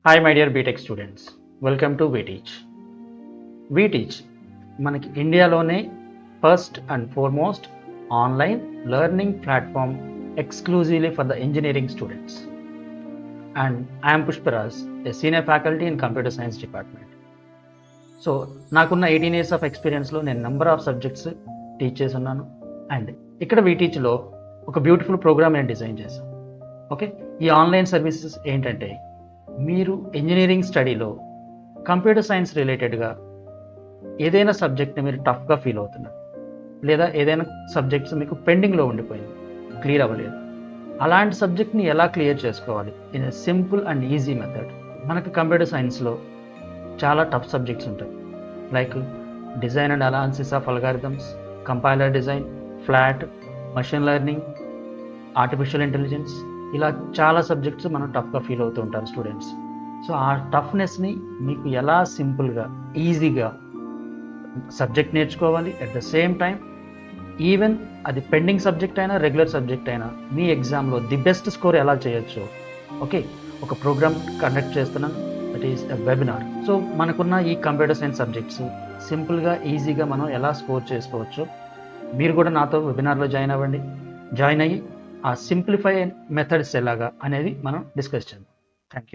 Hi my dear BTech students, welcome to VTeach. VTeach మనకి ఇండియాలోనే first and foremost online learning platform exclusively for the engineering students. And I'm Pushparaj, a senior faculty in computer science department. So నాకున్న 18 years of ఎక్స్పీరియన్స్లో నేను number of subjects teach చేసి ఉన్నాను. And ఇక్కడ వీటీచ్లో ఒక beautiful programme నేను design చేశాను. Okay, ఈ online services ఏంటంటే, మీరు ఇంజనీరింగ్ స్టడీలో కంప్యూటర్ సైన్స్ రిలేటెడ్గా ఏదైనా సబ్జెక్ట్ని మీరు టఫ్గా ఫీల్ అవుతున్నారు, లేదా ఏదైనా సబ్జెక్ట్స్ మీకు పెండింగ్లో ఉండిపోయింది, క్లియర్ అవ్వలేదు, అలాంటి సబ్జెక్ట్ని ఎలా క్లియర్ చేసుకోవాలి in a simple and easy method. మనకు కంప్యూటర్ సైన్స్లో చాలా టఫ్ సబ్జెక్ట్స్ ఉంటాయి, like design and analysis of algorithms, compiler design, flat, machine learning, artificial intelligence, ఇలా చాలా సబ్జెక్ట్స్ మనం టఫ్గా ఫీల్ అవుతూ ఉంటారు స్టూడెంట్స్. సో ఆ టఫ్నెస్ని మీకు ఎలా సింపుల్గా ఈజీగా సబ్జెక్ట్ నేర్చుకోవాలి, at the same time even అది పెండింగ్ సబ్జెక్ట్ అయినా రెగ్యులర్ సబ్జెక్ట్ అయినా మీ ఎగ్జామ్లో ది బెస్ట్ స్కోర్ ఎలా చేయొచ్చు, ఓకే, ఒక ప్రోగ్రామ్ కండక్ట్ చేస్తున్నాను, that is a webinar. So మనకున్న ఈ కంప్యూటర్ సైన్స్ సబ్జెక్ట్స్ సింపుల్గా ఈజీగా మనం ఎలా స్కోర్ చేసుకోవచ్చు, మీరు కూడా నాతో వెబినార్లో జాయిన్ అయ్యి ఆ సింప్లిఫై మెథడ్స్ ఎలాగా అనేది మనం డిస్కస్ చేద్దాం. Thank you.